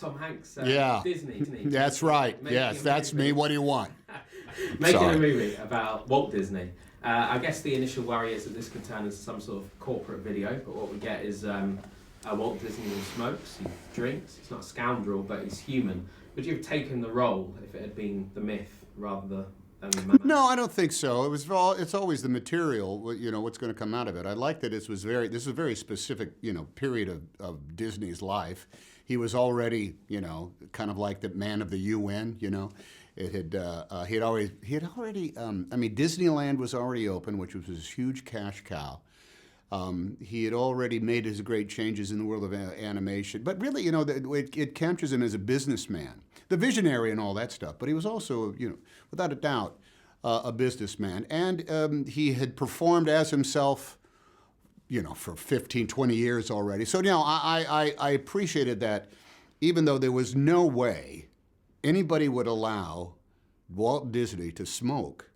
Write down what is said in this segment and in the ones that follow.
Tom Hanks. Yeah. Disney. That's right. Yes, that's me. What do you want? Making a movie about Walt Disney. I guess the initial worry is that this could turn into some sort of corporate video, but what we get is Walt Disney who smokes, he drinks. He's not a scoundrel, but he's human. Would you have taken the role if it had been the myth rather than the man? No, I don't think so. It's always the material. What's going to come out of it. I like that this was a very specific period of Disney's life. He was already kind of like the man of the UN. It had he had already. Disneyland was already open, which was this huge cash cow. He had already made his great changes in the world of animation, but really, it captures him as a businessman, the visionary and all that stuff. But he was also, without a doubt, a businessman, and he had performed as himself, for 15, 20 years already. So, I appreciated that, even though there was no way anybody would allow Walt Disney to smoke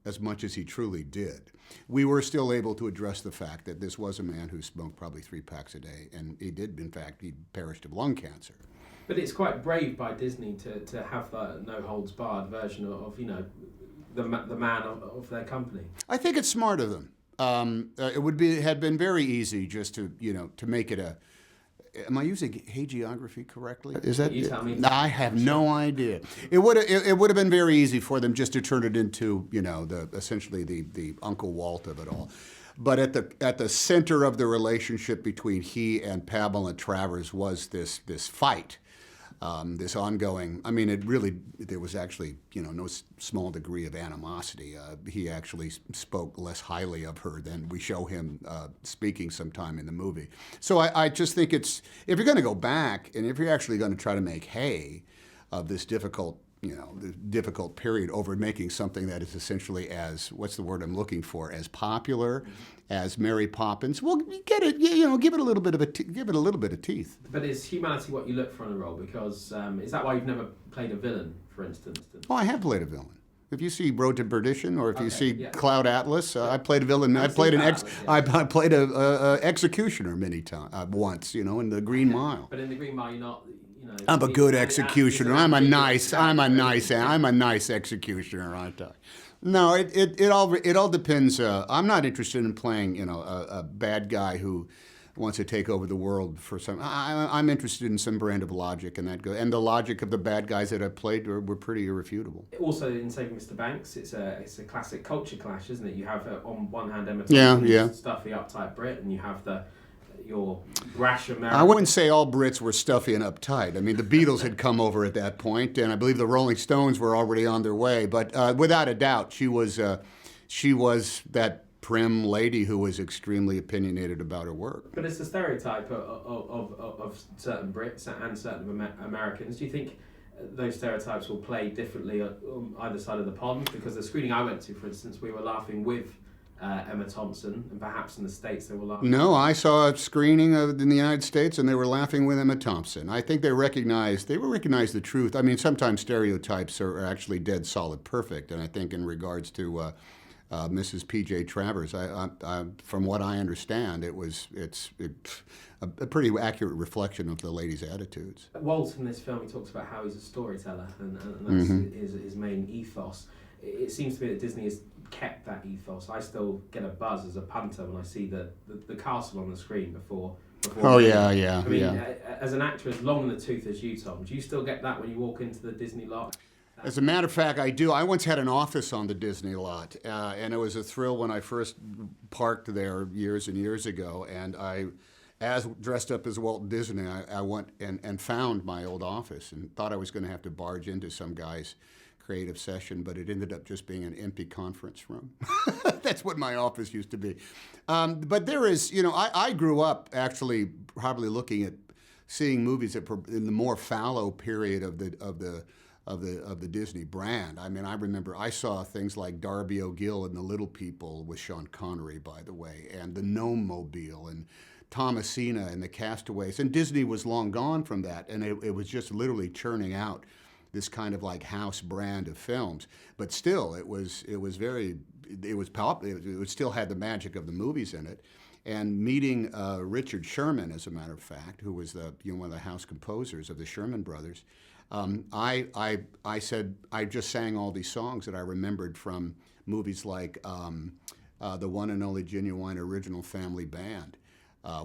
as much as he truly did. We were still able to address the fact that this was a man who smoked probably 3 packs a day, and he did, in fact, he perished of lung cancer. But it's quite brave by Disney to have that no-holds-barred version of the man of their company. I think it's smart of them. It had been very easy just to make it a. Am I using hagiography correctly? Is that? You tell me. I have no idea. It would have been very easy for them just to turn it into essentially the Uncle Walt of it all. But at the center of the relationship between he and Pamela Travers was this fight. This ongoing, there was actually, no small degree of animosity. He actually spoke less highly of her than we show him speaking sometime in the movie. So I just think if you're going to go back, and if you're actually going to try to make hay of this difficult period over making something that is essentially what's the word I'm looking for, as popular as Mary Poppins. Well, get it, give it a little bit of teeth. But is humanity what you look for in a role? Because is that why you've never played a villain, for instance? Oh, I have played a villain. If you see Road to Perdition, or if you see Cloud Atlas, I played a villain. I played a executioner many times once, in the Green Mile. But in the Green Mile, you're not. I'm a good executioner. I'm a nice executioner, aren't I? No, it all depends. I'm not interested in playing, a bad guy who wants to take over the world for some. I'm interested in some brand of logic, and the logic of the bad guys that I played were pretty irrefutable. Also, in Saving Mr. Banks, it's a classic culture clash, isn't it? You have on one hand Emma Thompson, stuffy, uptight Brit, and you have your brash American. I wouldn't say all Brits were stuffy and uptight. The Beatles had come over at that point, and I believe the Rolling Stones were already on their way. But without a doubt, she was that prim lady who was extremely opinionated about her work. But it's the stereotype of certain Brits and certain Americans. Do you think those stereotypes will play differently on either side of the pond? Because the screening I went to, for instance, we were laughing with Emma Thompson, and perhaps in the States they were laughing. No, I saw a screening in the United States, and they were laughing with Emma Thompson. I think they recognized the truth. Sometimes stereotypes are actually dead solid perfect, and I think in regards to Mrs. P.J. Travers, from what I understand, it's a pretty accurate reflection of the lady's attitudes. Walt in this film, he talks about how he's a storyteller, and that's his main ethos. It seems to me that Disney has kept that ethos. I still get a buzz as a punter when I see the castle on the screen before. As an actor as long in the tooth as you, Tom, do you still get that when you walk into the Disney lot? As a matter of fact, I do. I once had an office on the Disney lot, and it was a thrill when I first parked there years and years ago, and as dressed up as Walt Disney, I went and found my old office and thought I was going to have to barge into some guy's creative session, but it ended up just being an empty conference room. That's what my office used to be. But there is, I grew up actually probably seeing movies in the more fallow period of the Disney brand. I remember I saw things like Darby O'Gill and the Little People with Sean Connery, by the way, and the Gnome Mobile and Thomasina and the Castaways. And Disney was long gone from that, and it was just literally churning out this kind of like house brand of films. But still, it still had the magic of the movies in it. And meeting Richard Sherman, as a matter of fact, who was one of the house composers of the Sherman Brothers, I said I just sang all these songs that I remembered from movies like The One and Only Genuine Original Family Band,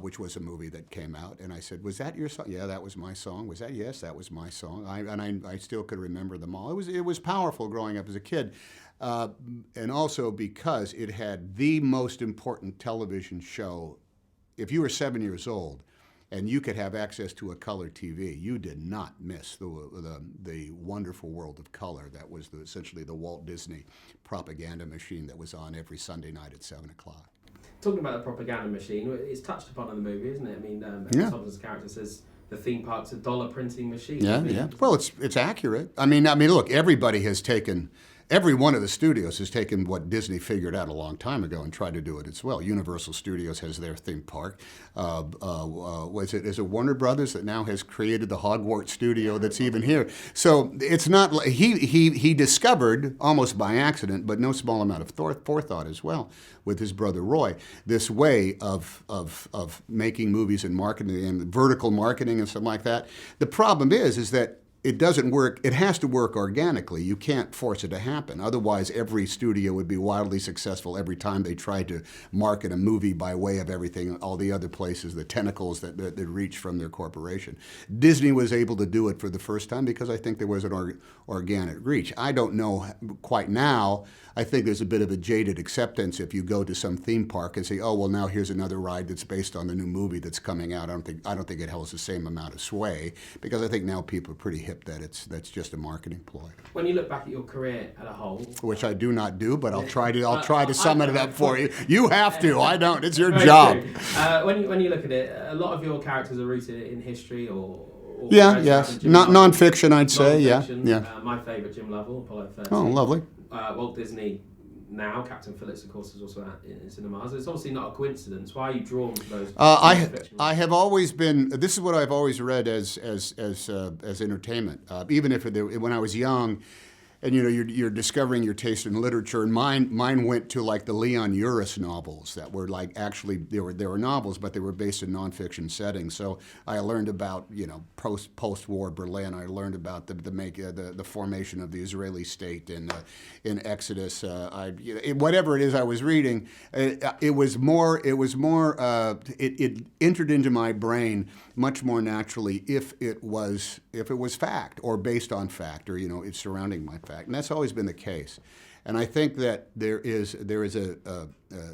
which was a movie that came out. And I said, was that your song? Yeah, that was my song. Was that? Yes, that was my song. I still could remember them all. It was powerful growing up as a kid. And also because it had the most important television show. If you were 7 years old and you could have access to a color TV, you did not miss the wonderful world of color that was essentially the Walt Disney propaganda machine that was on every Sunday night at 7 o'clock. Talking about the propaganda machine, it's touched upon in the movie, isn't it? I mean, Thompson's character says the theme park's a dollar printing machine. Yeah. Well, it's accurate. I mean, look, every one of the studios has taken what Disney figured out a long time ago and tried to do it as well. Universal Studios has their theme park. Is it Warner Brothers that now has created the Hogwarts studio that's even here? So it's not like he discovered almost by accident, but no small amount of forethought as well, with his brother Roy, this way of making movies and marketing and vertical marketing and something like that. The problem is that it doesn't work. It has to work organically. You can't force it to happen. Otherwise, every studio would be wildly successful every time they tried to market a movie by way of everything, all the other places, the tentacles that reach from their corporation. Disney was able to do it for the first time because I think there was an organic reach. I don't know quite now. I think there's a bit of a jaded acceptance if you go to some theme park and say, oh, well, now here's another ride that's based on the new movie that's coming out. I don't think it holds the same amount of sway, because I think now people are pretty hip that that's just a marketing ploy. When you look back at your career as a whole, which I do not do, but I'll try to sum it up for you. You have to. I don't. It's your job. When you look at it, a lot of your characters are rooted in history or yes, non-fiction, I'd say. Non-fiction. Yeah. My favourite, Jim Lovell, Apollo 13. Oh, lovely. Walt Disney. Now, Captain Phillips, of course, is also out in cinemas. It's obviously not a coincidence. Why are you drawn to those? I have always been. This is what I've always read as entertainment. Even when I was young, and you're discovering your taste in literature, and mine went to like the Leon Uris novels that were like actually they were novels, but they were based in nonfiction settings. So I learned about post-war Berlin. I learned about the formation of the Israeli state in Exodus. Whatever it is I was reading, it entered into my brain much more naturally if it was fact or based on fact, or it's surrounding my fact. And that's always been the case. And I think that there is a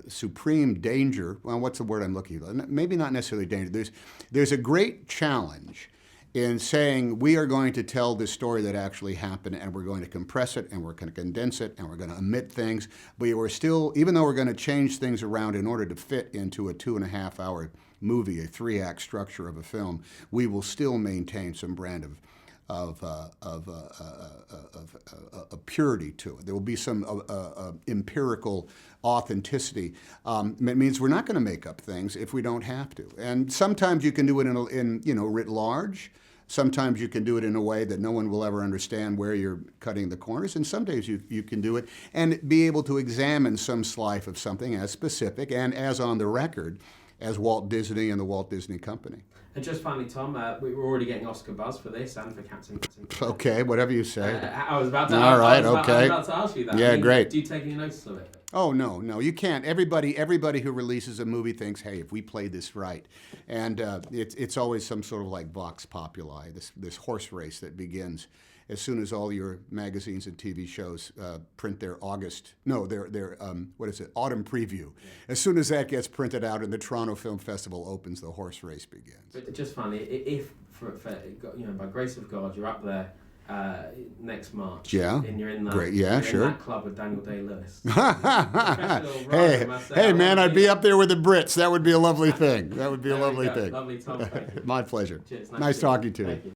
supreme danger. Well, what's the word I'm looking for? Maybe not necessarily danger. There's a great challenge in saying we are going to tell this story that actually happened, and we're going to compress it, and we're going to condense it, and we're going to omit things. But we're still, even though we're going to change things around in order to fit into a 2.5-hour movie, a 3-act structure of a film, we will still maintain some brand of purity to it. There will be some empirical authenticity. It means we're not going to make up things if we don't have to. And sometimes you can do it in writ large. Sometimes you can do it in a way that no one will ever understand where you're cutting the corners. And some days you can do it and be able to examine some slice of something as specific and as on the record as Walt Disney and the Walt Disney Company. And just finally, Tom, we were already getting Oscar buzz for this and for Captain. Okay, whatever you say. I was about to. All right, okay. I was about to ask you that. Yeah, great. Do you take any notice of it? Oh no, you can't. Everybody who releases a movie thinks, hey, if we play this right, and it's always some sort of like vox populi, this horse race that begins as soon as all your magazines and TV shows print their autumn preview. Yeah. As soon as that gets printed out and the Toronto Film Festival opens, the horse race begins. But just finally, if by grace of God, you're up there next March. Yeah. And you're in that. Great. Yeah, sure. In that club with Daniel Day-Lewis. Hey, man, I'd be up there with the Brits. That would be a lovely thing. That would be a lovely thing. Lovely, Tom. Thank you. My pleasure. Cheers. Nice talking to you.